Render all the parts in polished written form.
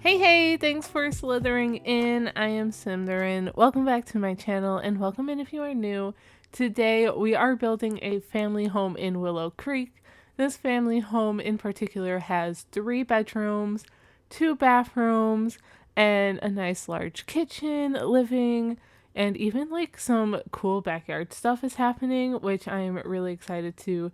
Hey, thanks for slithering in. I am Symtherin. Welcome back to my channel and welcome in if you are new. Today we are building a family home in Willow Creek. This family home in particular has 3 bedrooms, 2 bathrooms, and a nice large kitchen, living, and even like some cool backyard stuff is happening, which I am really excited to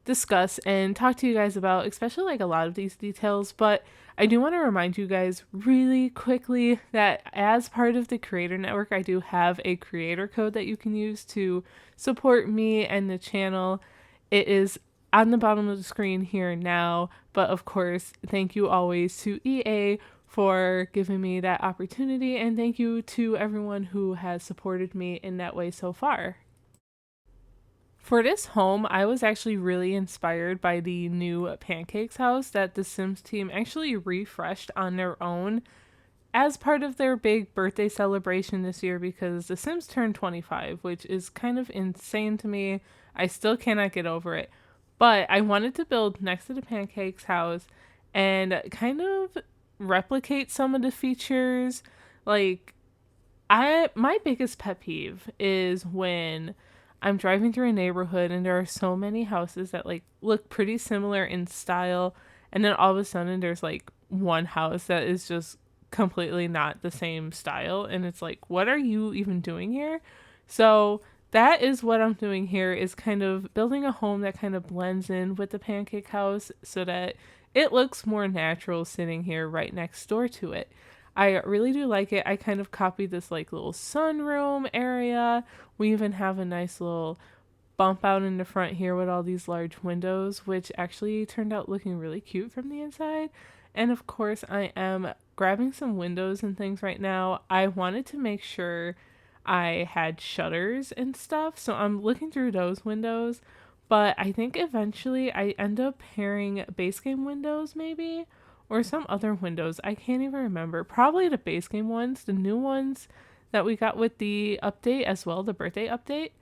discuss and talk to you guys about, especially like a lot of these details. But I do want to remind you guys really quickly that as part of the creator network, I do have a creator code that you can use to support me and the channel. It is on the bottom of the screen here now, but of course, thank you always to EA for giving me that opportunity, and thank you to everyone who has supported me in that way so far. For this home, I was actually really inspired by the new pancakes house that the Sims team actually refreshed on their own as part of their big birthday celebration this year because the Sims turned 25, which is kind of insane to me. I still cannot get over it. But I wanted to build next to the pancakes house and kind of replicate some of the features. Like my biggest pet peeve is when I'm driving through a neighborhood and there are so many houses that like look pretty similar in style, and then all of a sudden there's like one house that is just completely not the same style, and it's like, what are you even doing here? So that is what I'm doing here, is kind of building a home that kind of blends in with the pancake house so that it looks more natural sitting here right next door to it. I really do like it. I kind of copied this like little sunroom area. We even have a nice little bump out in the front here with all these large windows, which actually turned out looking really cute from the inside. And of course, I am grabbing some windows and things right now. I wanted to make sure I had shutters and stuff, so I'm looking through those windows. But I think eventually I end up pairing base game windows, maybe, or some other windows. I can't even remember. Probably the base game ones, the new ones that we got with the update as well, the birthday update.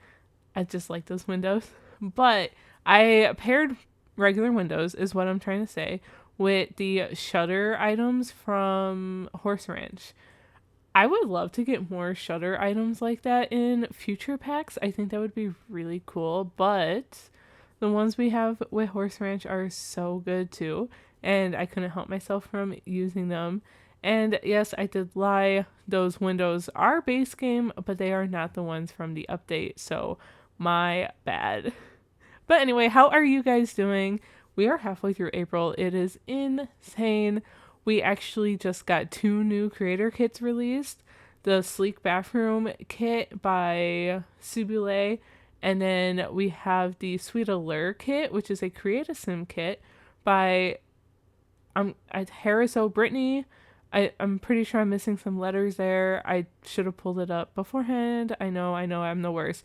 I just like those windows. But I paired regular windows, is what I'm trying to say, with the shutter items from Horse Ranch. I would love to get more shutter items like that in future packs. I think that would be really cool, but the ones we have with Horse Ranch are so good too, and I couldn't help myself from using them. And yes, I did lie. Those windows are base game, but they are not the ones from the update, so my bad. But anyway, how are you guys doing? We are halfway through April. It is insane. We actually just got 2 new creator kits released. The Sleek Bathroom kit by Subule, and then we have the Sweet Allure kit, which is a Create a Sim kit by Harris O'Brittany. I'm pretty sure I'm missing some letters there. I should have pulled it up beforehand. I know, I'm the worst.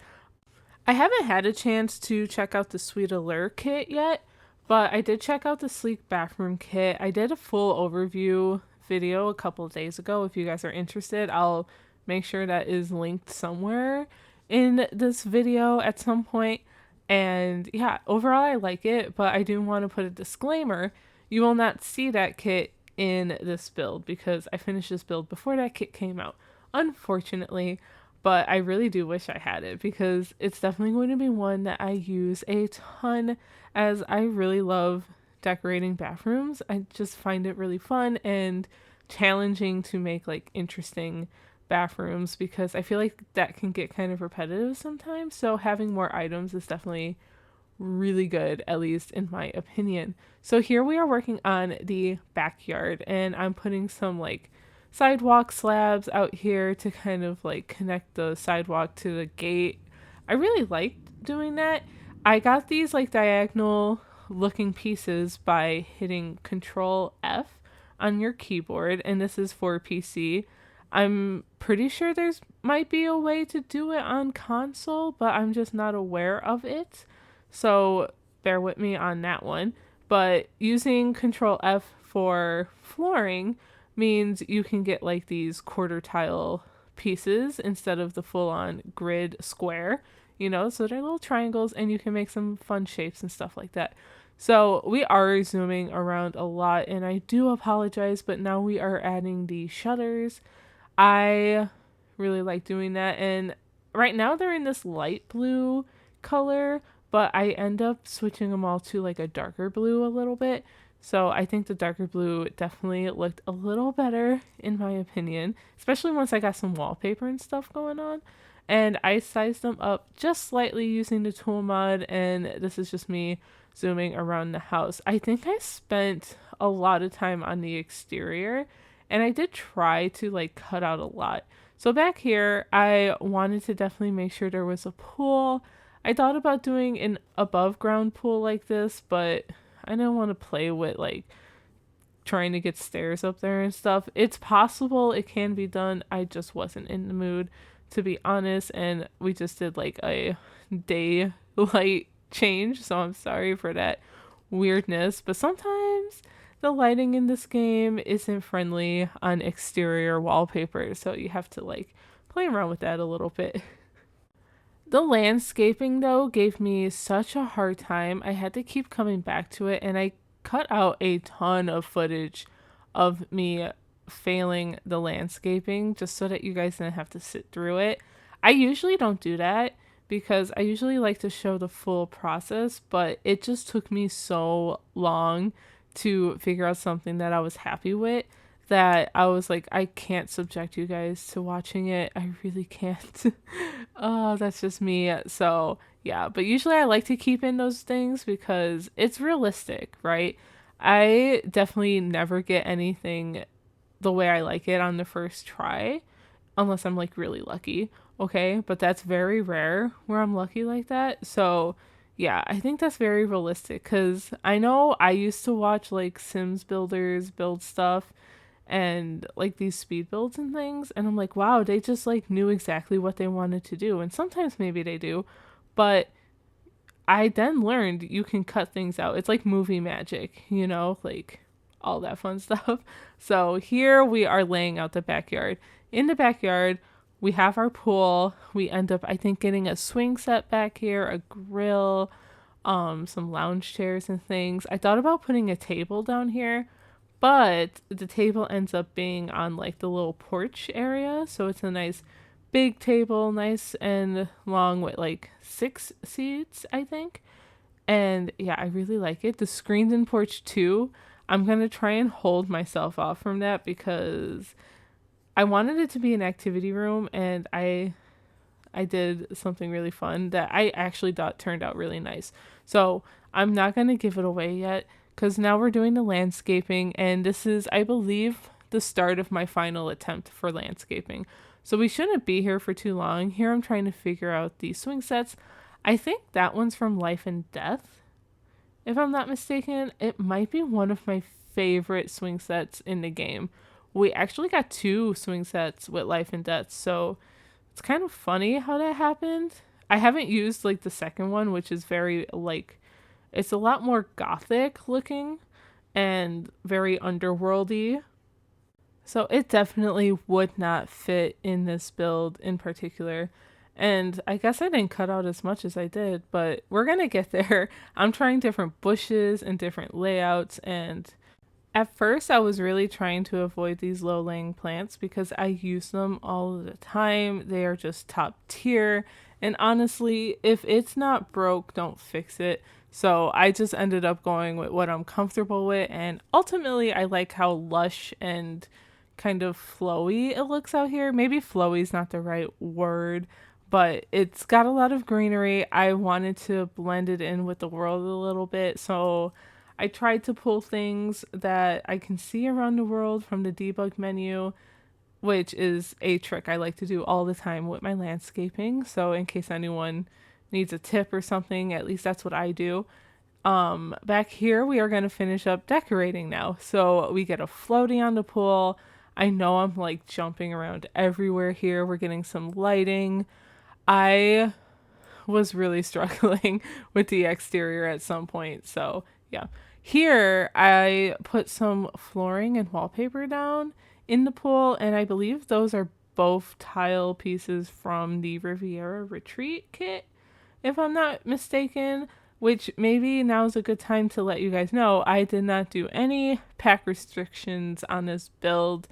I haven't had a chance to check out the Sweet Allure kit yet, but I did check out the Sleek Bathroom kit. I did a full overview video a couple of days ago. If you guys are interested, I'll make sure that is linked somewhere in this video at some point. And yeah, overall I like it, but I do want to put a disclaimer. You will not see that kit in this build because I finished this build before that kit came out, unfortunately. But I really do wish I had it because it's definitely going to be one that I use a ton, as I really love decorating bathrooms. I just find it really fun and challenging to make like interesting bathrooms because I feel like that can get kind of repetitive sometimes. So having more items is definitely really good, at least in my opinion. So here we are working on the backyard, and I'm putting some like sidewalk slabs out here to kind of like connect the sidewalk to the gate. I really liked doing that. I got these like diagonal looking pieces by hitting Control F on your keyboard, and this is for PC. I'm pretty sure there's might be a way to do it on console, but I'm just not aware of it. So bear with me on that one. But using Control F for flooring means you can get like these quarter tile pieces instead of the full on grid square, so they're little triangles and you can make some fun shapes and stuff like that. So we are zooming around a lot, and I do apologize, but now we are adding the shutters. I really like doing that, and right now they're in this light blue color, but I end up switching them all to like a darker blue a little bit. So I think the darker blue definitely looked a little better in my opinion, especially once I got some wallpaper and stuff going on. And I sized them up just slightly using the tool mod, and this is just me zooming around the house. I think I spent a lot of time on the exterior, and I did try to like cut out a lot. So back here, I wanted to definitely make sure there was a pool. I thought about doing an above ground pool like this, but I didn't want to play with like trying to get stairs up there and stuff. It's possible it can be done. I just wasn't in the mood, to be honest, and we just did like a daylight change, so I'm sorry for that weirdness. But sometimes the lighting in this game isn't friendly on exterior wallpaper, so you have to like play around with that a little bit. The landscaping, though, gave me such a hard time. I had to keep coming back to it, and I cut out a ton of footage of me failing the landscaping just so that you guys didn't have to sit through it. I usually don't do that because I usually like to show the full process, but it just took me so long to figure out something that I was happy with that I was like, I can't subject you guys to watching it. I really can't. Oh, that's just me. So, yeah, but usually I like to keep in those things because it's realistic, right? I definitely never get anything the way I like it on the first try, unless I'm like really lucky, okay? But that's very rare where I'm lucky like that. So, yeah, I think that's very realistic because I know I used to watch like Sims builders build stuff and like these speed builds and things, and I'm like, wow, they just like knew exactly what they wanted to do. And sometimes maybe they do, but I then learned you can cut things out. It's like movie magic, like all that fun stuff. So here we are laying out the backyard. In the backyard, we have our pool. We end up, I think, getting a swing set back here, a grill, some lounge chairs and things. I thought about putting a table down here, but the table ends up being on like the little porch area. So it's a nice big table, nice and long with like 6 seats, I think. And yeah, I really like it. The screened in porch too. I'm going to try and hold myself off from that because I wanted it to be an activity room, and I did something really fun that I actually thought turned out really nice. So I'm not going to give it away yet because now we're doing the landscaping, and this is, I believe, the start of my final attempt for landscaping. So we shouldn't be here for too long. Here I'm trying to figure out the swing sets. I think that one's from Life and Death. If I'm not mistaken, it might be one of my favorite swing sets in the game. We actually got 2 swing sets with Life and Death, so it's kind of funny how that happened. I haven't used like the second one, which is very like, it's a lot more gothic looking and very underworldy. So it definitely would not fit in this build in particular. And I guess I didn't cut out as much as I did, but we're going to get there. I'm trying different bushes and different layouts, and at first, I was really trying to avoid these low-laying plants because I use them all the time. They are just top tier. And honestly, if it's not broke, don't fix it. So I just ended up going with what I'm comfortable with. And ultimately, I like how lush and kind of flowy it looks out here. Maybe flowy is not the right word, but it's got a lot of greenery. I wanted to blend it in with the world a little bit. So I tried to pull things that I can see around the world from the debug menu, which is a trick I like to do all the time with my landscaping. So in case anyone needs a tip or something, at least that's what I do. Back here, we are going to finish up decorating now. So we get a floaty on the pool. I know I'm like jumping around everywhere here. We're getting some lighting. I was really struggling with the exterior at some point. So yeah. Here, I put some flooring and wallpaper down in the pool, and I believe those are both tile pieces from the Riviera Retreat kit, if I'm not mistaken. which maybe now is a good time to let you guys know I did not do any pack restrictions on this build.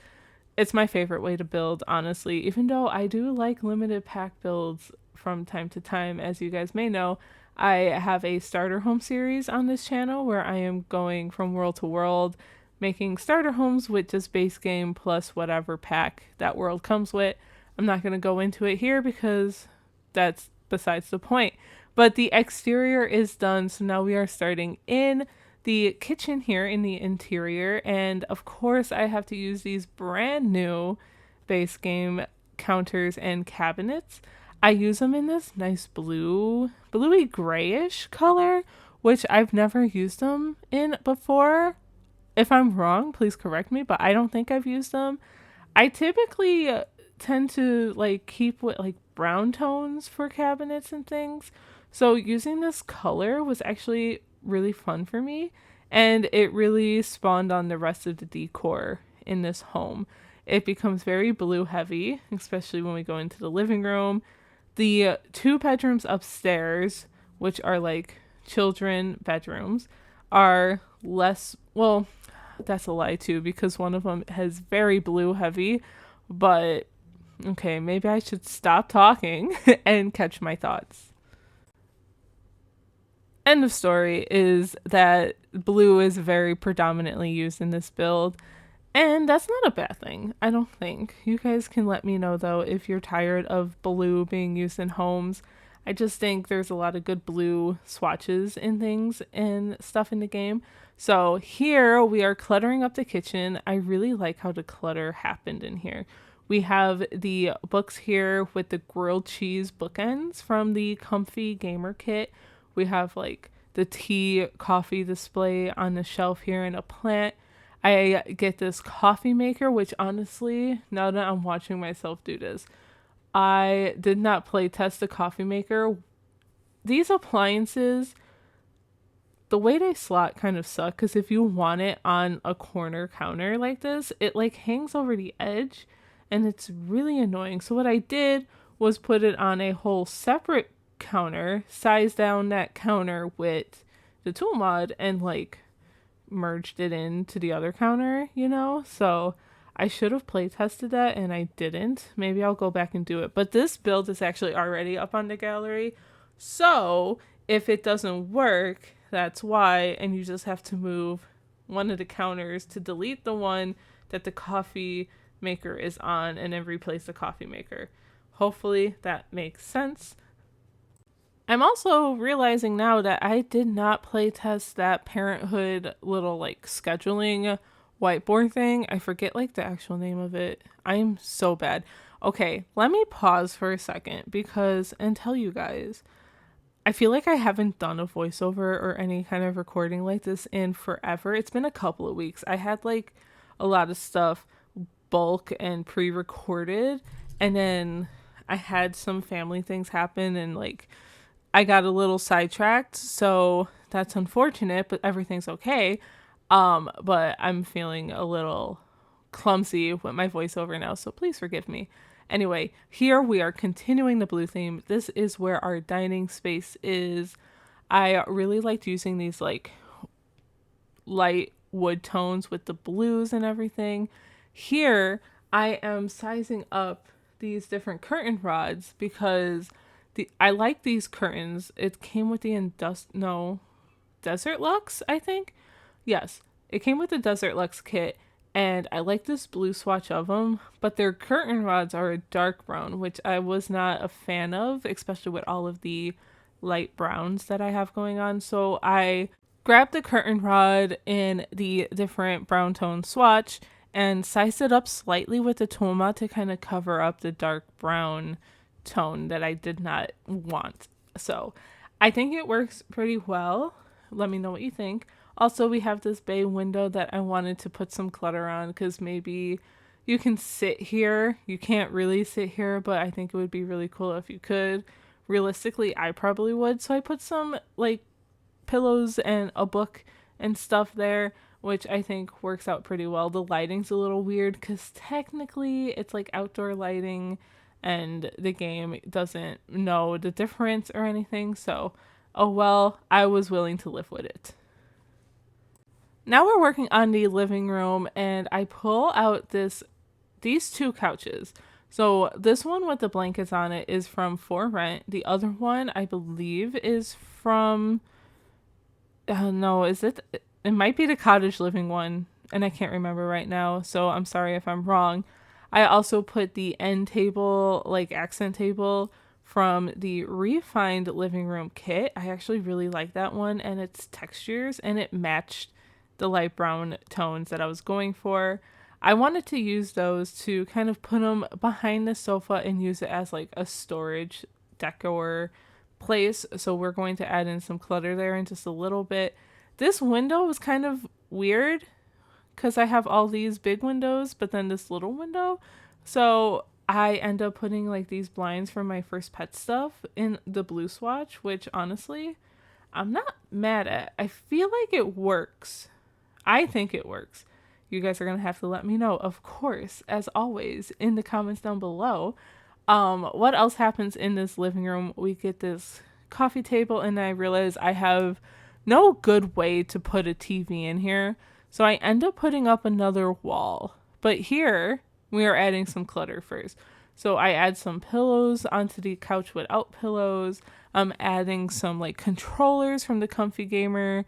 It's my favorite way to build, honestly, even though I do like limited pack builds from time to time. As you guys may know, I have a starter home series on this channel where I am going from world to world, making starter homes with just base game plus whatever pack that world comes with. I'm not going to go into it here because that's besides the point. But the exterior is done, so now we are starting in the kitchen here in the interior, and of course I have to use these brand new base game counters and cabinets. I use them in this nice bluey grayish color, which I've never used them in before. If I'm wrong, please correct me, but I don't think I've used them. I typically tend to like keep with like brown tones for cabinets and things. So using this color was actually really fun for me, and it really spawned on the rest of the decor in this home. It becomes very blue heavy, especially when we go into the living room. The two bedrooms upstairs, which are like children bedrooms, are less, well, that's a lie too, because one of them has very blue heavy, but okay, maybe I should stop talking and catch my thoughts. End of story is that blue is very predominantly used in this build, and that's not a bad thing, I don't think. You guys can let me know though if you're tired of blue being used in homes. I just think there's a lot of good blue swatches in things and stuff in the game. So here we are cluttering up the kitchen. I really like how the clutter happened in here. We have the books here with the grilled cheese bookends from the Comfy Gamer kit. We have like the tea coffee display on the shelf here and a plant. I get this coffee maker, which honestly, now that I'm watching myself do this, I did not play test the coffee maker. These appliances, the way they slot kind of suck, because if you want it on a corner counter like this, it like hangs over the edge and it's really annoying. So what I did was put it on a whole separate counter, size down that counter with the tool mod, and like merged it into the other counter, you know? So I should have play tested that and I didn't. Maybe I'll go back and do it. But this build is actually already up on the gallery. So if it doesn't work, that's why. And you just have to move one of the counters to delete the one that the coffee maker is on and then replace the coffee maker. Hopefully that makes sense. I'm also realizing now that I did not play test that Parenthood little like scheduling whiteboard thing. I forget like the actual name of it. I'm so bad. Okay, let me pause for a second because and tell you guys, I feel like I haven't done a voiceover or any kind of recording like this in forever. It's been a couple of weeks. I had like a lot of stuff bulk and pre-recorded, and then I had some family things happen and like I got a little sidetracked, so that's unfortunate, but everything's okay. But I'm feeling a little clumsy with my voiceover now, so please forgive me. Anyway, here we are continuing the blue theme. This is where our dining space is. I really liked using these like light wood tones with the blues and everything. Here, I am sizing up these different curtain rods because I like these curtains. It came with the Desert Luxe, I think. Yes, it came with the Desert Luxe kit, and I like this blue swatch of them, but their curtain rods are a dark brown, which I was not a fan of, especially with all of the light browns that I have going on. So I grabbed the curtain rod in the different brown tone swatch and sized it up slightly with the tool mod to kind of cover up the dark brown tone that I did not want. So I think it works pretty well. Let me know what you think. Also, we have this bay window that I wanted to put some clutter on because maybe you can sit here. You can't really sit here, but I think it would be really cool if you could. Realistically, I probably would. So I put some like pillows and a book and stuff there, which I think works out pretty well. The lighting's a little weird because technically it's like outdoor lighting and the game doesn't know the difference or anything, so Oh well, I was willing to live with it. Now we're working on the living room, and I pull out these two couches. So this one with the blankets on it is from For Rent. The other one, I believe, is from no, is it? It might be the cottage living one, and I can't remember right now. So I'm sorry if I'm wrong. I also put the end table, like accent table, from the refined living room kit. I actually really like that one and its textures, and it matched the light brown tones that I was going for. I wanted to use those to kind of put them behind the sofa and use it as like a storage decor place. So we're going to add in some clutter there in just a little bit. This window was kind of weird because I have all these big windows, but then this little window. So I end up putting like these blinds for my first pet stuff in the blue swatch, which honestly, I'm not mad at. I feel like it works. I think it works. You guys are going to have to let me know, of course, as always, in the comments down below. What else happens in this living room? We get this coffee table, and I realize I have no good way to put a TV in here. So I end up putting up another wall. But here, we are adding some clutter first. So I add some pillows onto the couch without pillows. I'm adding some like controllers from the Comfy Gamer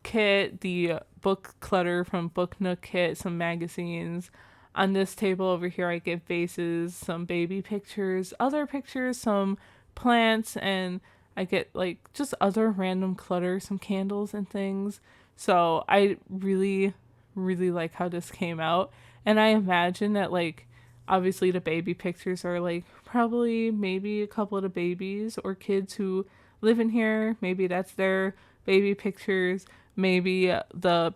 kit, the book clutter from Book Nook kit, some magazines. On this table over here, I get vases, some baby pictures, other pictures, some plants, and I get like just other random clutter, some candles and things. So I really, really like how this came out. And I imagine that like obviously the baby pictures are like probably maybe a couple of the babies or kids who live in here. Maybe that's their baby pictures. Maybe the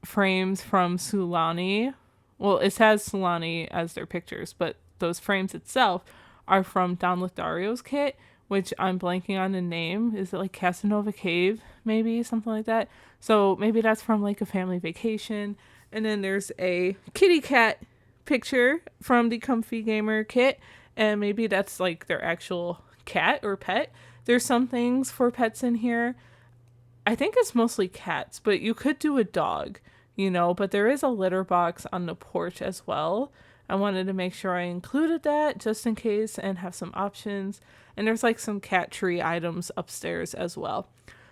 frames from Sulani. Well, it has Sulani as their pictures, but those frames itself are from Don Lothario's kit, which I'm blanking on the name. Is it like Casanova Cave, maybe? Something like that. So maybe that's from like a family vacation. And then there's a kitty cat picture from the Comfy Gamer kit, and maybe that's like their actual cat or pet. There's some things for pets in here. I think it's mostly cats, but you could do a dog, but there is a litter box on the porch as well. I wanted to make sure I included that just in case and have some options. And there's like some cat tree items upstairs as well.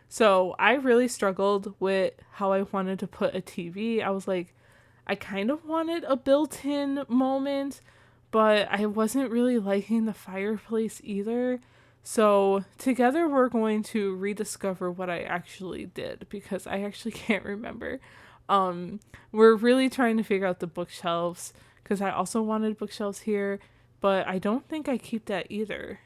So I really struggled with how I wanted to put a TV. I was like, I kind of wanted a built-in moment, but I wasn't really liking the fireplace either. So together we're going to rediscover what I actually did because I actually can't remember. We're really trying to figure out the bookshelves because I also wanted bookshelves here, but I don't think I keep that either.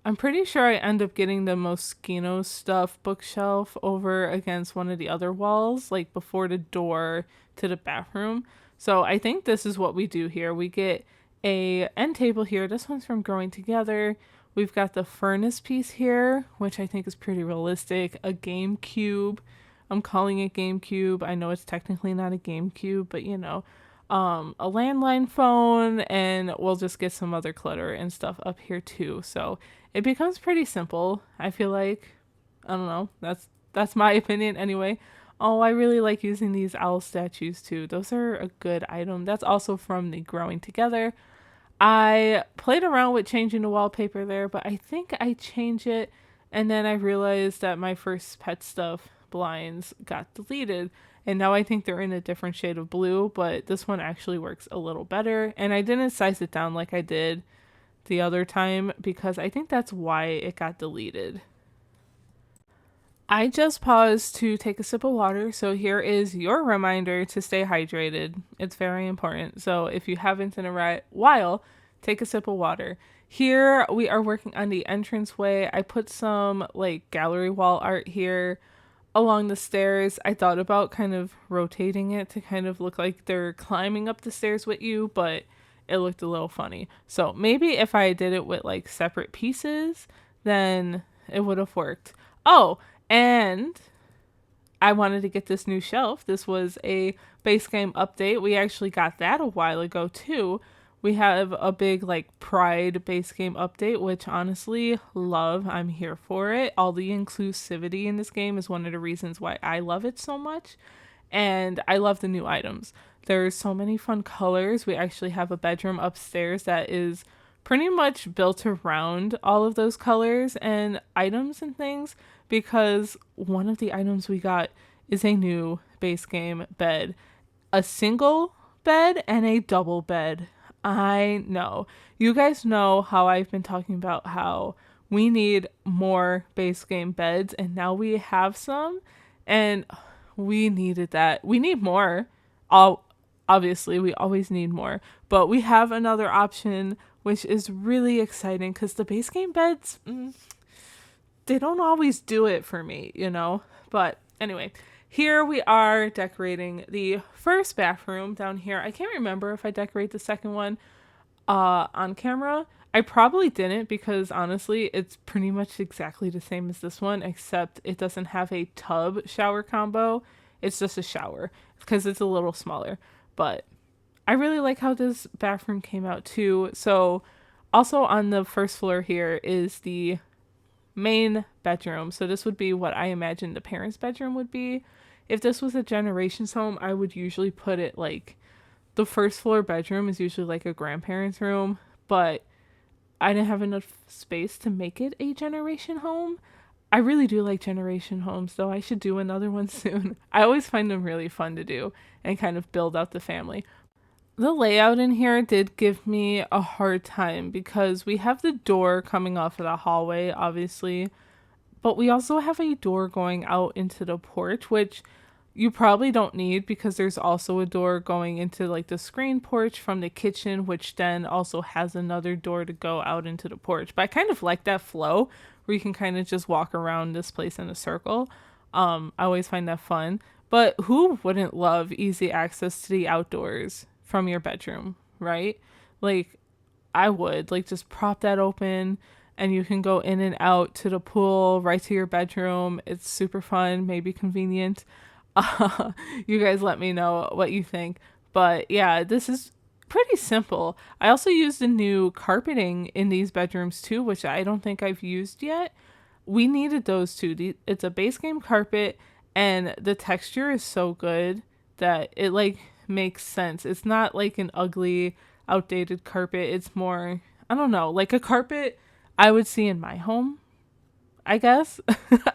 I'm pretty sure I end up getting the Moschino stuff bookshelf over against one of the other walls, like before the door to the bathroom. So I think this is what we do here. We get a end table here. This one's from Growing Together. We've got the furnace piece here, which I think is pretty realistic. A GameCube. I'm calling it GameCube. I know it's technically not a GameCube, but a landline phone, and we'll just get some other clutter and stuff up here too. So it becomes pretty simple. I feel like, I don't know. That's my opinion anyway. Oh, I really like using these owl statues too. Those are a good item. That's also from the Growing Together. I played around with changing the wallpaper there, but I think I changed it, and then I realized that my first pet stuff blinds got deleted, and now I think they're in a different shade of blue, but this one actually works a little better, and I didn't size it down like I did the other time because I think that's why it got deleted. I just paused to take a sip of water, so here is your reminder to stay hydrated. It's very important. So if you haven't in a while, take a sip of water. Here we are working on the entranceway. I put some like gallery wall art here along the stairs. I thought about kind of rotating it to kind of look like they're climbing up the stairs with you, but it looked a little funny. So maybe if I did it with like separate pieces, then it would have worked. Oh, and I wanted to get this new shelf. This was a base game update. We actually got that a while ago too. We have a big like Pride base game update, which honestly love. I'm here for it. All the inclusivity in this game is one of the reasons why I love it so much. And I love the new items. There's so many fun colors. We actually have a bedroom upstairs that is pretty much built around all of those colors and items and things, because one of the items we got is a new base game bed, a single bed and a double bed. I know. You guys know how I've been talking about how we need more base game beds, and now we have some, and we needed that. We need more. All Obviously, we always need more, but we have another option, which is really exciting because the base game beds, they don't always do it for me, you know? But anyway, here we are decorating the first bathroom down here. I can't remember if I decorate the second one on camera. I probably didn't, because honestly, it's pretty much exactly the same as this one, except it doesn't have a tub shower combo. It's just a shower because it's a little smaller. But I really like how this bathroom came out too. So also on the first floor here is the main bedroom. So this would be what I imagine the parents' bedroom would be. If this was a generations home, I would usually put it like the first floor bedroom is usually like a grandparent's room, but I didn't have enough space to make it a generation home. I really do like generation homes, though. I should do another one soon. I always find them really fun to do and kind of build out the family. The layout in here did give me a hard time because we have the door coming off of the hallway, obviously, but we also have a door going out into the porch, which you probably don't need because there's also a door going into like the screen porch from the kitchen, which then also has another door to go out into the porch. But I kind of like that flow where you can kind of just walk around this place in a circle. I always find that fun. But who wouldn't love easy access to the outdoors from your bedroom, right? Like, I would like just prop that open and you can go in and out to the pool, right to your bedroom. It's super fun, maybe convenient. You guys let me know what you think. But yeah, this is pretty simple. I also used the new carpeting in these bedrooms too, which I don't think I've used yet. We needed those too. It's a base game carpet and the texture is so good that it like makes sense. It's not like an ugly, outdated carpet. It's more, I don't know, like a carpet I would see in my home, I guess.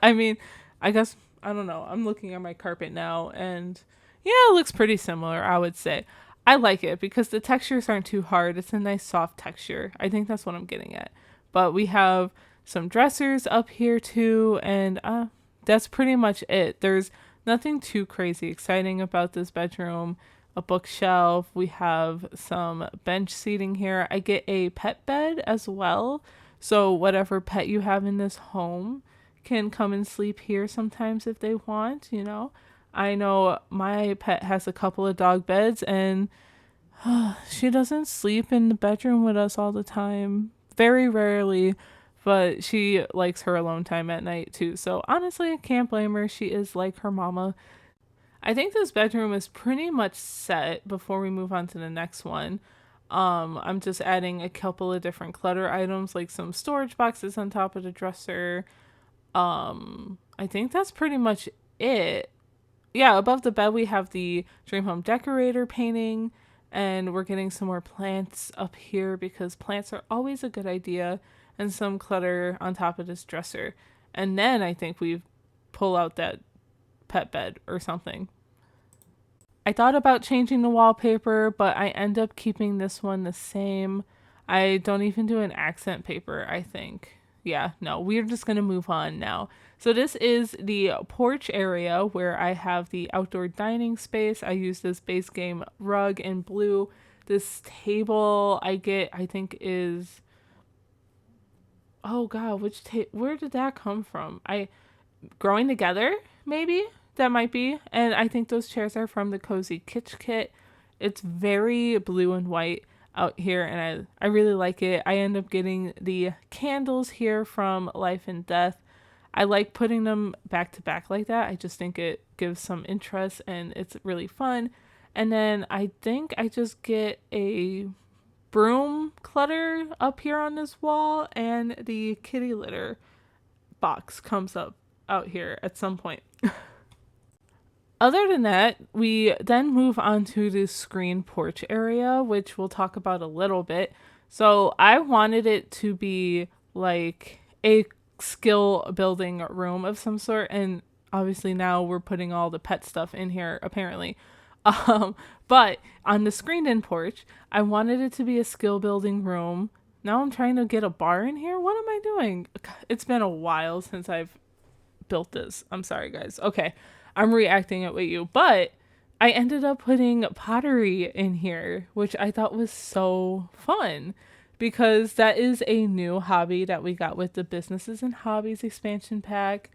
I mean, I guess, I don't know. I'm looking at my carpet now and yeah, it looks pretty similar, I would say. I like it because the textures aren't too hard. It's a nice soft texture. I think that's what I'm getting at. But we have some dressers up here too, and that's pretty much it. There's nothing too crazy exciting about this bedroom. A bookshelf. We have some bench seating here. I get a pet bed as well. So whatever pet you have in this home can come and sleep here sometimes if they want, you know. I know my pet has a couple of dog beds and she doesn't sleep in the bedroom with us all the time. Very rarely, but she likes her alone time at night too. So honestly, I can't blame her. She is like her mama. I think this bedroom is pretty much set before we move on to the next one. I'm just adding a couple of different clutter items like some storage boxes on top of the dresser. I think that's pretty much it. Yeah, above the bed we have the Dream Home Decorator painting, and we're getting some more plants up here because plants are always a good idea, and some clutter on top of this dresser. And then I think we pull out that pet bed or something. I thought about changing the wallpaper, but I end up keeping this one the same. I don't even do an accent paper, I think. Yeah, no, we're just going to move on now. So this is the porch area where I have the outdoor dining space. I use this base game rug in blue. This table I get, I think is, oh God, where did that come from? Growing Together, maybe? That might be. And I think those chairs are from the Cozy Kitsch kit. It's very blue and white out here, and I really like it. I end up getting the candles here from Life and Death. I like putting them back to back like that. I just think it gives some interest and it's really fun. And then I think I just get a broom clutter up here on this wall, and the kitty litter box comes up out here at some point. Other than that, we then move on to the screen porch area, which we'll talk about a little bit. So I wanted it to be like a skill building room of some sort, and obviously now we're putting all the pet stuff in here apparently. Um, but on the screened in porch, I wanted it to be a skill building room. Now I'm trying to get a bar in here. What am I doing? It's been a while since I've built this. I'm sorry, guys. Okay, I'm reacting it with you, but I ended up putting pottery in here, which I thought was so fun because that is a new hobby that we got with the Businesses and Hobbies expansion pack.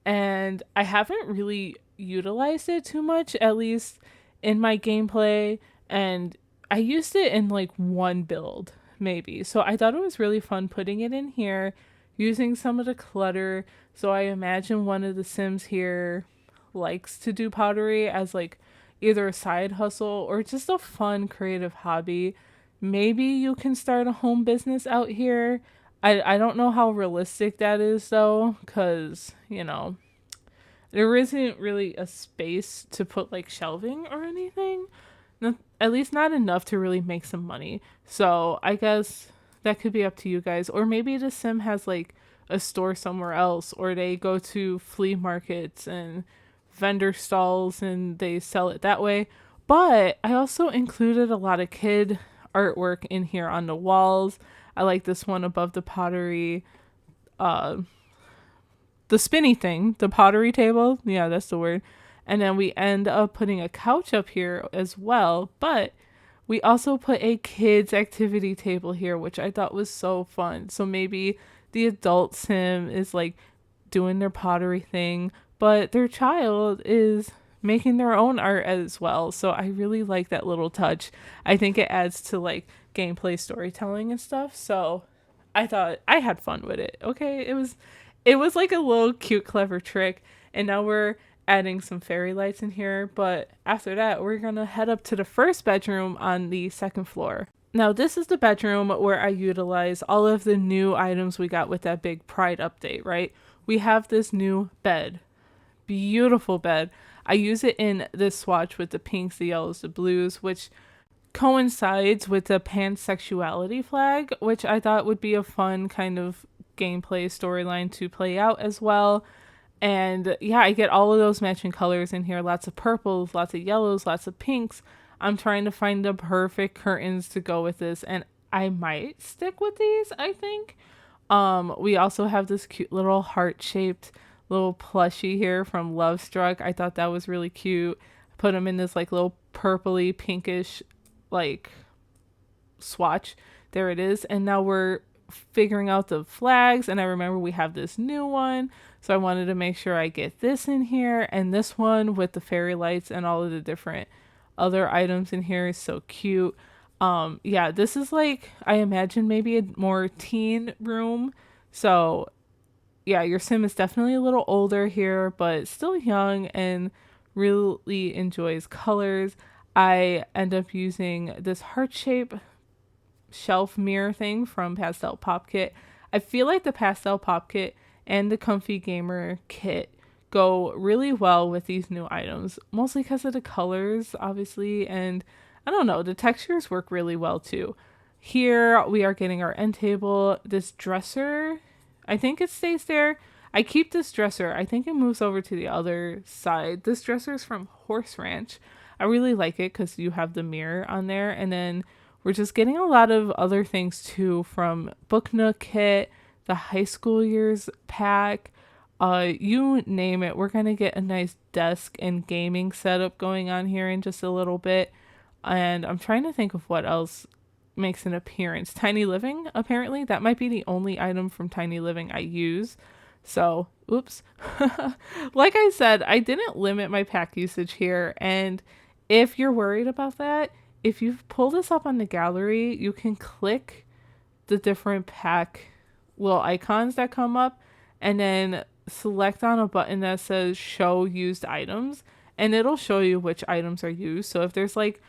And I haven't really utilized it too much, at least in my gameplay. And I used it in like one build, maybe. So I thought it was really fun putting it in here, using some of the clutter. So I imagine one of the Sims here likes to do pottery as like either a side hustle or just a fun creative hobby. Maybe you can start a home business out here. I don't know how realistic that is though, because, there isn't really a space to put like shelving or anything. Not, at least not enough to really make some money. So I guess that could be up to you guys. Or maybe the sim has like a store somewhere else, or they go to flea markets and vendor stalls and they sell it that way. But I also included a lot of kid artwork in here on the walls. I like this one above the pottery, uh, the spinny thing, the pottery table. Yeah, that's the word. And then we end up putting a couch up here as well. But we also put a kids activity table here, which I thought was so fun. So maybe the adult sim is like doing their pottery thing, but their child is making their own art as well. So I really like that little touch. I think it adds to like gameplay storytelling and stuff. So I thought I had fun with it. Okay, it was like a little cute clever trick, and now we're adding some fairy lights in here, but after that we're going to head up to the first bedroom on the second floor. Now this is the bedroom where I utilize all of the new items we got with that big Pride update, right? We have this new bed. Beautiful bed. I use it in this swatch with the pinks, the yellows, the blues, which coincides with the pansexuality flag, which I thought would be a fun kind of gameplay storyline to play out as well. And yeah, I get all of those matching colors in here. Lots of purples, lots of yellows, lots of pinks. I'm trying to find the perfect curtains to go with this, and I might stick with these, I think. We also have this cute little heart-shaped little plushie here from Love Struck. I thought that was really cute. Put them in this like little purpley pinkish like swatch. There it is. And now we're figuring out the flags, and I remember we have this new one, so I wanted to make sure I get this in here, and this one with the fairy lights and all of the different other items in here is so cute. Yeah, this is like, I imagine maybe a more teen room. So yeah, your sim is definitely a little older here, but still young and really enjoys colors. I end up using this heart shape shelf mirror thing from Pastel Pop Kit. I feel like the Pastel Pop Kit and the Comfy Gamer kit go really well with these new items, mostly because of the colors, obviously, and I don't know, the textures work really well too. Here we are getting our end table. This dresser, I think it stays there. I keep this dresser. I think it moves over to the other side. This dresser is from Horse Ranch. I really like it because you have the mirror on there, and then we're just getting a lot of other things too from Book Nook kit, the high school years pack, you name it. We're gonna get a nice desk and gaming setup going on here in just a little bit. And I'm trying to think of what else makes an appearance. Tiny Living, apparently. That might be the only item from Tiny Living I use. So, oops. Like I said, I didn't limit my pack usage here. And if you're worried about that, if you pull this up on the gallery, you can click the different pack little icons that come up and then select on a button that says show used items, and it'll show you which items are used. So if there's like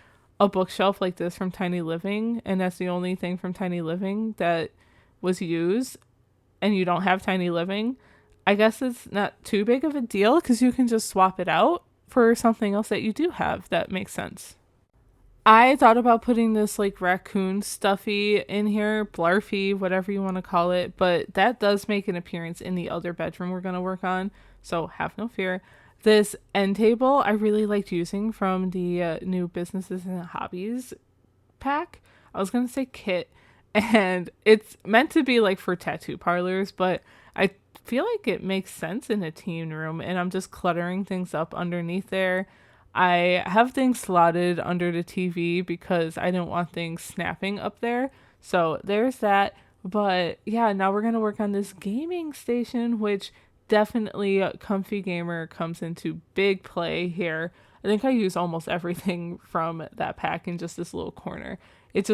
a bookshelf like this from Tiny Living, and that's the only thing from Tiny Living that was used, and you don't have Tiny Living, I guess it's not too big of a deal because you can just swap it out for something else that you do have that makes sense. I thought about putting this like raccoon stuffy in here, blarfy, whatever you want to call it, but that does make an appearance in the other bedroom we're going to work on, so have no fear. This end table I really liked using from the new businesses and hobbies pack. I was going to say kit, and it's meant to be like for tattoo parlors, but I feel like it makes sense in a teen room, and I'm just cluttering things up underneath there. I have things slotted under the TV because I didn't want things snapping up there. So there's that. But yeah, now we're going to work on this gaming station, which definitely Comfy Gamer comes into big play here. I think I use almost everything from that pack in just this little corner. It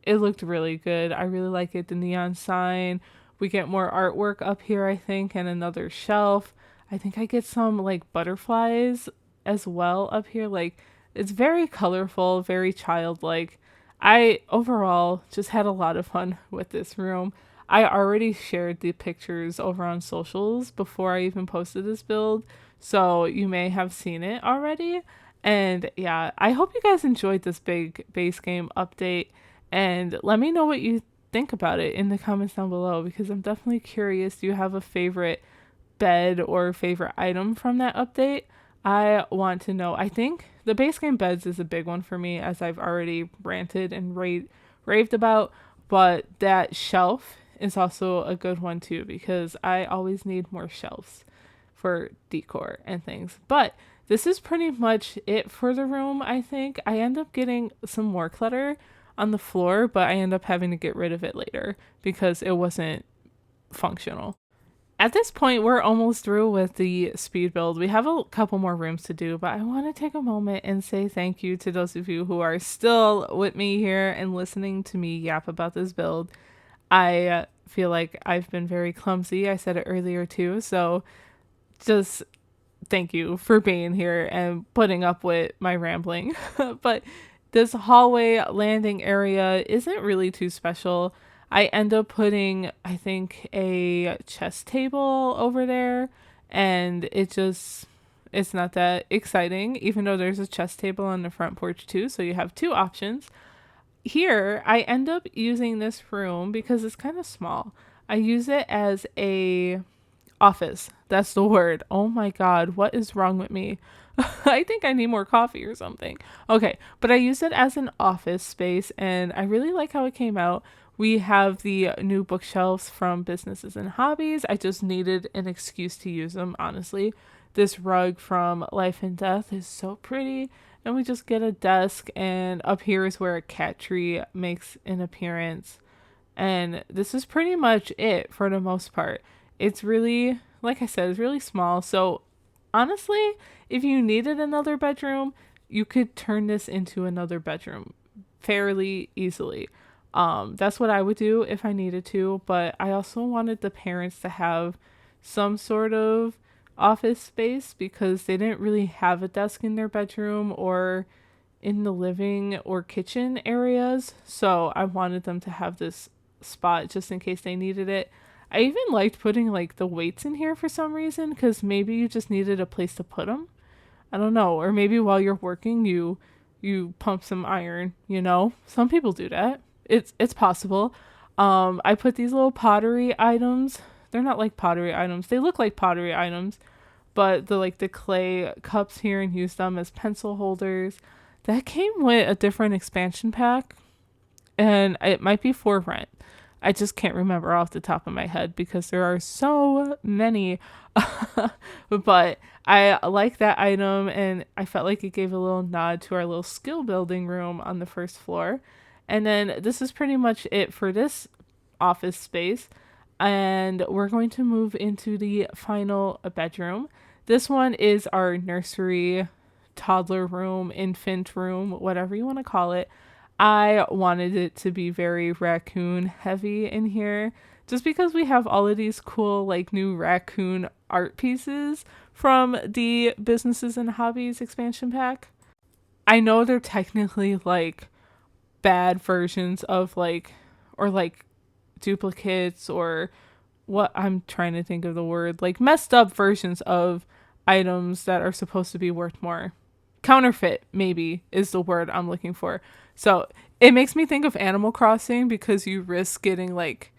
looked really good. I really like it. The neon sign. We get more artwork up here, I think, and another shelf. I think I get some like butterflies as well up here. Like, it's very colorful, very childlike. I overall just had a lot of fun with this room. I already shared the pictures over on socials before I even posted this build, so you may have seen it already. And yeah, I hope you guys enjoyed this big base game update, and let me know what you think about it in the comments down below because I'm definitely curious. Do you have a favorite bed or favorite item from that update? I want to know. I think the base game beds is a big one for me, as I've already ranted and raved about, but that shelf is also a good one too because I always need more shelves for decor and things. But this is pretty much it for the room, I think. I end up getting some more clutter on the floor, but I end up having to get rid of it later because it wasn't functional. At this point, we're almost through with the speed build. We have a couple more rooms to do, but I want to take a moment and say thank you to those of you who are still with me here and listening to me yap about this build. I feel like I've been very clumsy. I said it earlier too, so just thank you for being here and putting up with my rambling. But this hallway landing area isn't really too special. I end up putting, I think, a chess table over there, and it's not that exciting, even though there's a chess table on the front porch too, so you have two options. Here, I end up using this room because it's kind of small. I use it as a office. That's the word. Oh my God, what is wrong with me? I think I need more coffee or something. Okay, but I use it as an office space, and I really like how it came out. We have the new bookshelves from Businesses and Hobbies. I just needed an excuse to use them, honestly. This rug from Life and Death is so pretty. And we just get a desk, and up here is where a cat tree makes an appearance. And this is pretty much it for the most part. It's really, like I said, it's really small. So honestly, if you needed another bedroom, you could turn this into another bedroom fairly easily. That's what I would do if I needed to, but I also wanted the parents to have some sort of office space because they didn't really have a desk in their bedroom or in the living or kitchen areas. So I wanted them to have this spot just in case they needed it. I even liked putting like the weights in here for some reason because maybe you just needed a place to put them. I don't know. Or maybe while you're working, you pump some iron, you know? Some people do that. It's possible. I put these little pottery items. They're not like pottery items. They look like pottery items, but the clay cups here and use them as pencil holders. That came with a different expansion pack, and it might be for rent. I just can't remember off the top of my head because there are so many. But I like that item, and I felt like it gave a little nod to our little skill building room on the first floor. And then this is pretty much it for this office space. And we're going to move into the final bedroom. This one is our nursery, toddler room, infant room, whatever you want to call it. I wanted it to be very raccoon heavy in here just because we have all of these cool like new raccoon art pieces from the Businesses and Hobbies expansion pack. I know they're technically like bad versions of like, or like duplicates, or what, I'm trying to think of the word, like messed up versions of items that are supposed to be worth more. Counterfeit, maybe, is the word I'm looking for. So it makes me think of Animal Crossing because you risk getting like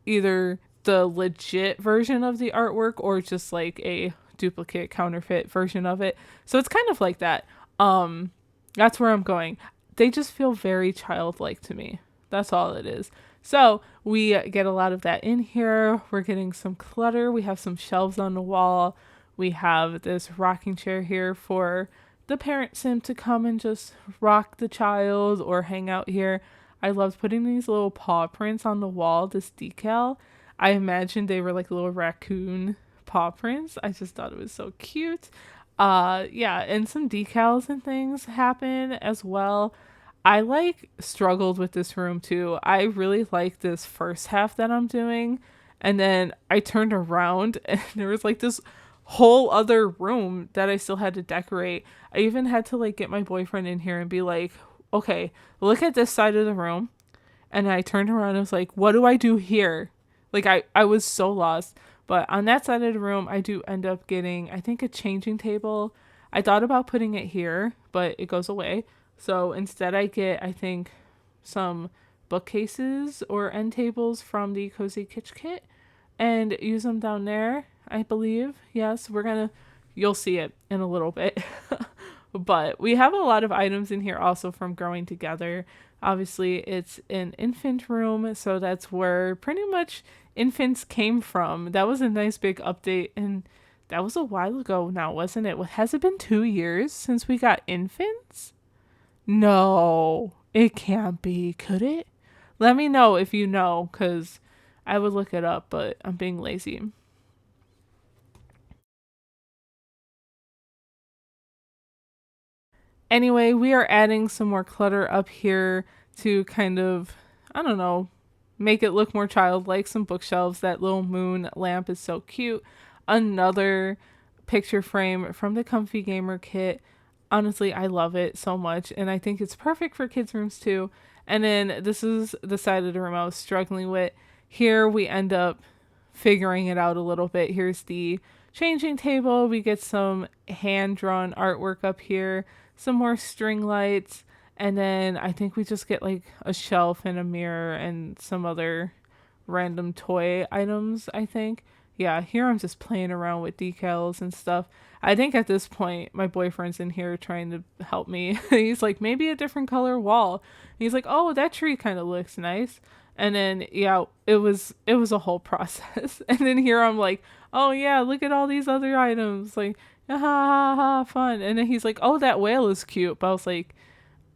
either the legit version of the artwork or just like a duplicate counterfeit version of it. So it's kind of like that. Um that's where I'm going. They just feel very childlike to me. That's all it is. So we get a lot of that in here. We're getting some clutter. We have some shelves on the wall. We have this rocking chair here for the parent sim to come and just rock the child or hang out here. I loved putting these little paw prints on the wall, this decal. I imagined they were like little raccoon paw prints. I just thought it was so cute. Yeah, and some decals and things happen as well. I like struggled with this room too. I really like this first half that I'm doing. And then I turned around and there was like this whole other room that I still had to decorate. I even had to like get my boyfriend in here and be like, okay, look at this side of the room. And I turned around and was like, what do I do here? Like I was so lost. But on that side of the room, I do end up getting, I think, a changing table. I thought about putting it here, but it goes away. So instead I get, I think, some bookcases or end tables from the Cozy Kitsch kit and use them down there, I believe. Yes, you'll see it in a little bit. But we have a lot of items in here also from Growing Together. Obviously, it's an infant room, so that's where pretty much infants came from. That was a nice big update, and that was a while ago now, wasn't it? Has it been 2 years since we got infants? No, it can't be. Could it? Let me know if you know, because I would look it up, but I'm being lazy. Anyway, we are adding some more clutter up here to kind of, I don't know, make it look more childlike. Some bookshelves. That little moon lamp is so cute. Another picture frame from the Comfy Gamer kit. Honestly, I love it so much, and I think it's perfect for kids' rooms too. And then this is the side of the room I was struggling with. Here we end up figuring it out a little bit. Here's the changing table. We get some hand drawn artwork up here, some more string lights, and then I think we just get like a shelf and a mirror and some other random toy items, I think. Yeah, here I'm just playing around with decals and stuff. I think at this point my boyfriend's in here trying to help me. He's like, maybe a different color wall. He's like, oh, that tree kind of looks nice. And then yeah, it was a whole process. And then here I'm like, oh yeah, look at all these other items. Like, ha ha ha, fun. And then he's like, oh, that whale is cute. But I was like,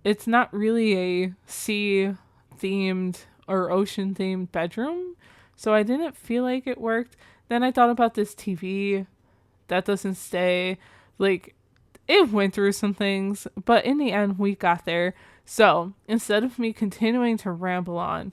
it's not really a sea themed or ocean themed bedroom. So I didn't feel like it worked. Then I thought about this TV that doesn't stay. Like, it went through some things, but in the end, we got there. So instead of me continuing to ramble on,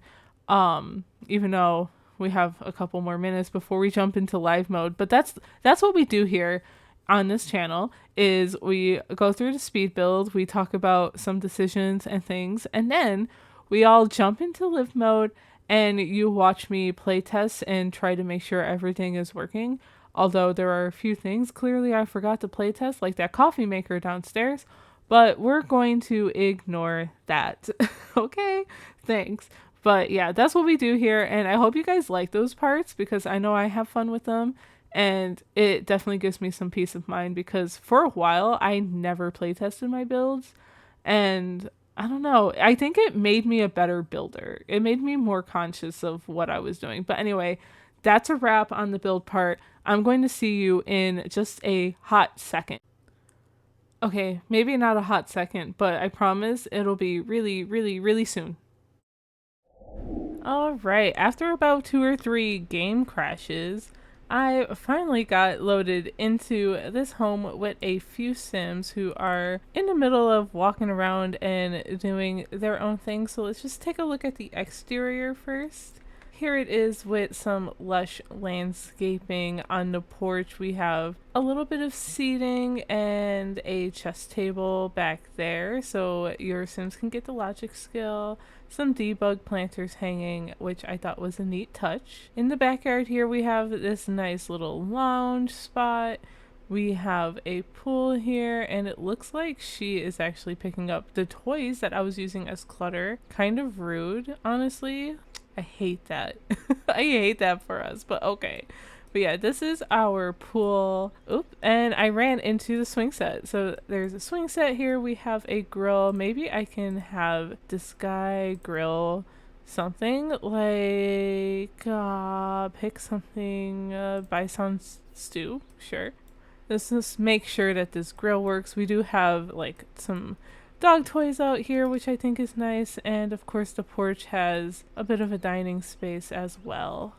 even though we have a couple more minutes before we jump into live mode, but that's what we do here on this channel is we go through the speed build, we talk about some decisions and things, and then we all jump into live mode and you watch me play test and try to make sure everything is working. Although there are a few things clearly I forgot to play test, like that coffee maker downstairs, but we're going to ignore that. Okay, thanks. But yeah, that's what we do here, and I hope you guys like those parts because I know I have fun with them, and it definitely gives me some peace of mind because for a while I never play tested my builds, and I don't know, I think it made me a better builder. It made me more conscious of what I was doing. But anyway, that's a wrap on the build part. I'm going to see you in just a hot second. Okay, maybe not a hot second, but I promise it'll be really, really, really soon. All right, after about 2 or 3 game crashes, I finally got loaded into this home with a few Sims who are in the middle of walking around and doing their own thing. So let's just take a look at the exterior first. Here it is with some lush landscaping. On the porch we have a little bit of seating and a chess table back there so your Sims can get the logic skill. Some debug planters hanging, which I thought was a neat touch. In the backyard here we have this nice little lounge spot. We have a pool here, and it looks like she is actually picking up the toys that I was using as clutter. Kind of rude, honestly. I hate that. I hate that for us, but okay. But yeah, this is our pool. Oop, and I ran into the swing set. So there's a swing set here. We have a grill. Maybe I can have this guy grill something like pick something bison stew. Sure. Let's just make sure that this grill works. We do have like some dog toys out here, which I think is nice. And of course the porch has a bit of a dining space as well.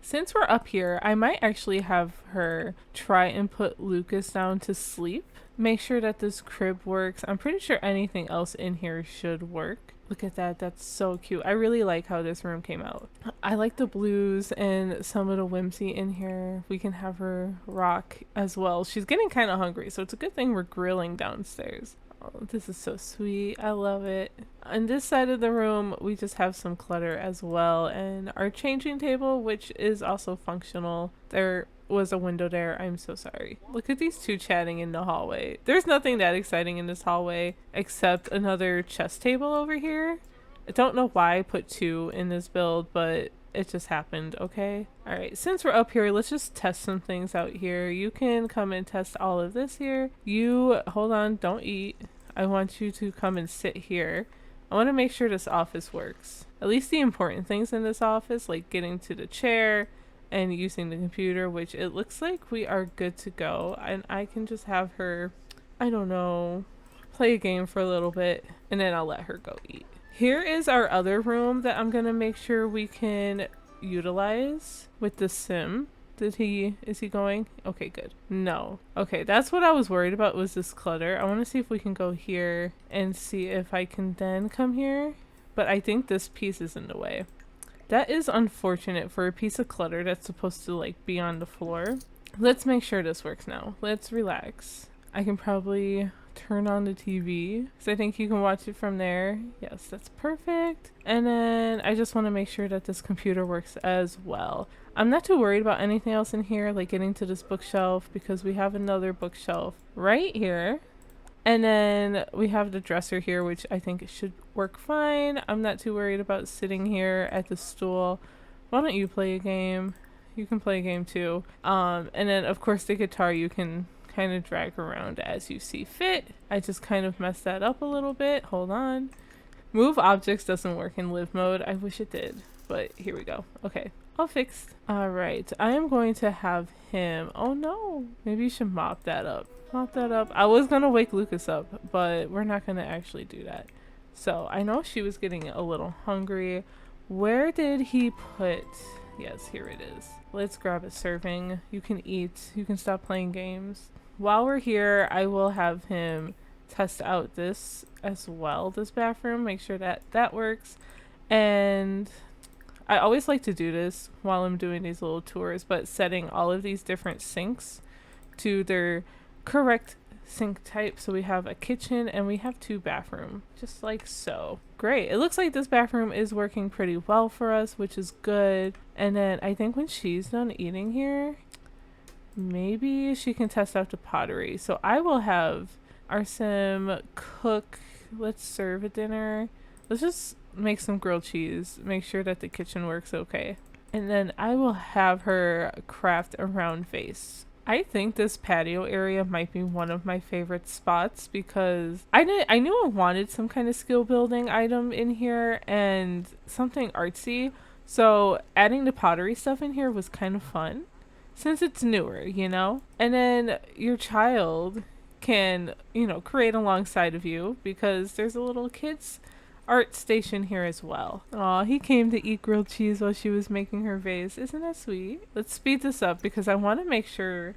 Since we're up here, I might actually have her try and put Lucas down to sleep. Make sure that this crib works. I'm pretty sure anything else in here should work. Look at that, that's so cute. I really like how this room came out. I like the blues and some of the whimsy in here. We can have her rock as well. She's getting kind of hungry, so it's a good thing we're grilling downstairs. Oh, this is so sweet. I love it. On this side of the room, we just have some clutter as well, and our changing table, which is also functional. There was a window there. I'm so sorry. Look at these two chatting in the hallway. There's nothing that exciting in this hallway except another chess table over here. I don't know why I put two in this build, but it just happened, okay? Alright, since we're up here, let's just test some things out here. You can come and test all of this here. You, hold on, don't eat. I want you to come and sit here. I want to make sure this office works. At least the important things in this office, like getting to the chair and using the computer, which it looks like we are good to go. And I can just have her, I don't know, play a game for a little bit, and then I'll let her go eat. Here is our other room that I'm gonna make sure we can utilize with the sim. Is he going? Okay, good. No. Okay, that's what I was worried about, was this clutter. I want to see if we can go here and see if I can then come here. But I think this piece is in the way. That is unfortunate for a piece of clutter that's supposed to like be on the floor. Let's make sure this works now. Let's relax. I can probably turn on the TV, so I think you can watch it from there. Yes, that's perfect. And then I just want to make sure that this computer works as well. I'm not too worried about anything else in here, like getting to this bookshelf, because we have another bookshelf right here. And then we have the dresser here, which I think it should work fine. I'm not too worried about sitting here at the stool. Why don't you play a game? You can play a game too. And then of course the guitar you can kind of drag around as you see fit. I just kind of messed that up a little bit. Hold on. Move objects doesn't work in live mode. I wish it did, but here we go. Okay, all fixed. All right, I am going to have him. Oh no, maybe you should mop that up. Mop that up. I was gonna wake Lucas up, but we're not gonna actually do that. So I know she was getting a little hungry. Where did he put? Yes, here it is. Let's grab a serving. You can eat. You can stop playing games. While we're here, I will have him test out this as well, this bathroom. Make sure that that works. And I always like to do this while I'm doing these little tours, but setting all of these different sinks to their correct sink type. So we have a kitchen and we have two bathrooms, just like so. Great. It looks like this bathroom is working pretty well for us, which is good. And then I think when she's done eating here, maybe she can test out the pottery. So I will have our sim cook. Let's serve a dinner. Let's just make some grilled cheese. Make sure that the kitchen works okay. And then I will have her craft a round vase. I think this patio area might be one of my favorite spots because I knew I wanted some kind of skill building item in here and something artsy. So adding the pottery stuff in here was kind of fun since it's newer, you know? And then your child can, you know, create alongside of you because there's a little kids art station here as well. Aw, he came to eat grilled cheese while she was making her vase. Isn't that sweet? Let's speed this up because I want to make sure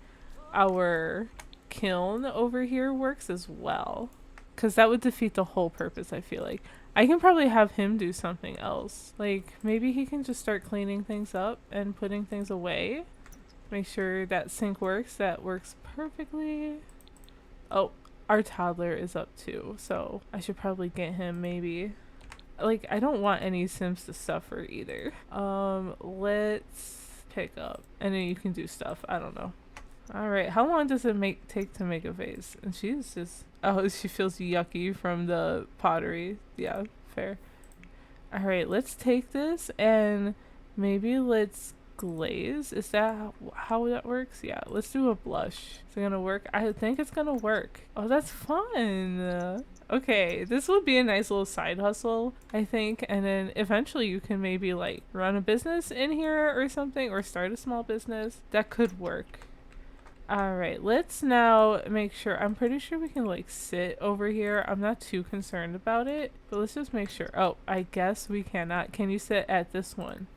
our kiln over here works as well, because that would defeat the whole purpose, I feel like. I can probably have him do something else. Like, maybe he can just start cleaning things up and putting things away. Make sure that sink works. That works perfectly. Oh, our toddler is up too, so I should probably get him maybe. Like, I don't want any Sims to suffer either. Let's pick up. And then you can do stuff. I don't know. Alright, how long does it take to make a vase? And she's just... Oh, she feels yucky from the pottery. Yeah, fair. Alright, let's take this and maybe let's glaze. Is that how that works? Yeah, let's do a blush. Is it gonna work? I think it's gonna work. Oh, that's fun. Okay, this would be a nice little side hustle, I think. And then eventually you can maybe like run a business in here or something, or start a small business. That could work. Alright, let's now make sure. I'm pretty sure we can like sit over here. I'm not too concerned about it, but let's just make sure. Oh, I guess we cannot. Can you sit at this one?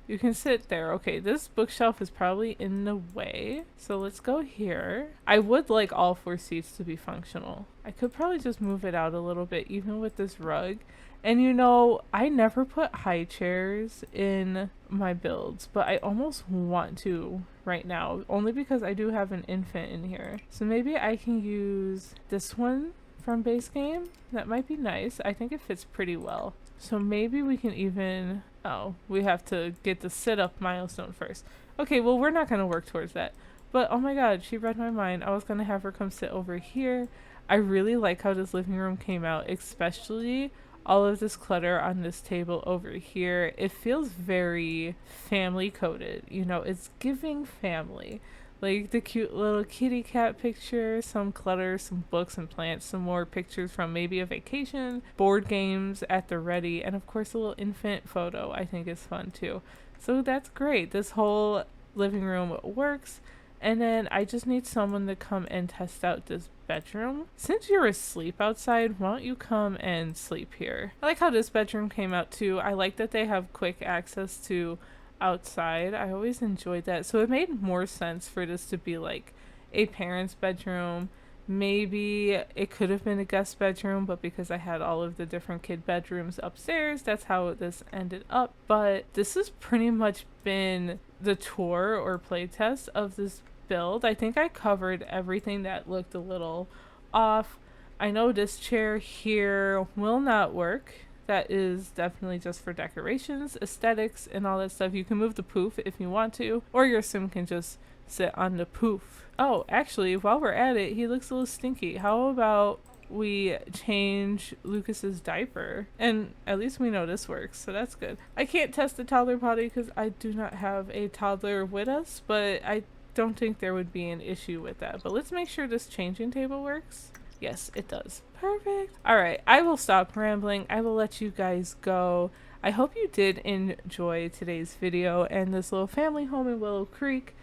You can sit there. Okay, this bookshelf is probably in the way. So let's go here. I would like all 4 seats to be functional. I could probably just move it out a little bit, even with this rug. And you know, I never put high chairs in my builds, but I almost want to right now, only because I do have an infant in here. So maybe I can use this one from base game. That might be nice. I think it fits pretty well. So maybe we can even... Oh, we have to get the sit-up milestone first. Okay, well, we're not going to work towards that. But, oh my god, she read my mind. I was going to have her come sit over here. I really like how this living room came out, especially all of this clutter on this table over here. It feels very family coded. You know, it's giving family. Like the cute little kitty cat picture, some clutter, some books and plants, some more pictures from maybe a vacation, board games at the ready, and of course a little infant photo I think is fun too. So that's great. This whole living room works. And then I just need someone to come and test out this bedroom. Since you're asleep outside, why don't you come and sleep here? I like how this bedroom came out too. I like that they have quick access to outside. I always enjoyed that. So it made more sense for this to be like a parent's bedroom. Maybe it could have been a guest bedroom, but because I had all of the different kid bedrooms upstairs, that's how this ended up. But this has pretty much been the tour or playtest of this build. I think I covered everything that looked a little off. I know this chair here will not work. That is definitely just for decorations, aesthetics, and all that stuff. You can move the poof if you want to, or your sim can just sit on the poof. Oh, actually, while we're at it, he looks a little stinky. How about we change Lucas's diaper? And at least we know this works, so that's good. I can't test the toddler potty because I do not have a toddler with us, but I don't think there would be an issue with that. But let's make sure this changing table works. Yes, it does. Perfect. All right, I will stop rambling. I will let you guys go. I hope you did enjoy today's video and this little family home in Willow Creek.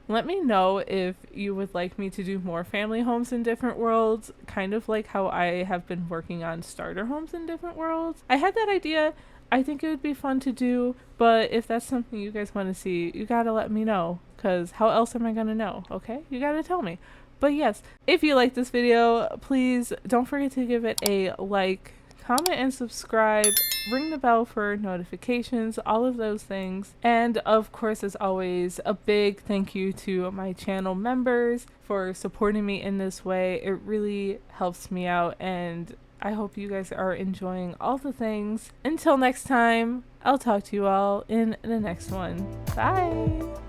Let me know if you would like me to do more family homes in different worlds, kind of like how I have been working on starter homes in different worlds. I had that idea. I think it would be fun to do, but if that's something you guys want to see, you gotta let me know, because how else am I gonna know, okay? You gotta tell me. But yes, if you like this video, please don't forget to give it a like, comment and subscribe, ring the bell for notifications, all of those things. And of course, as always, a big thank you to my channel members for supporting me in this way. It really helps me out, and I hope you guys are enjoying all the things. Until next time, I'll talk to you all in the next one. Bye!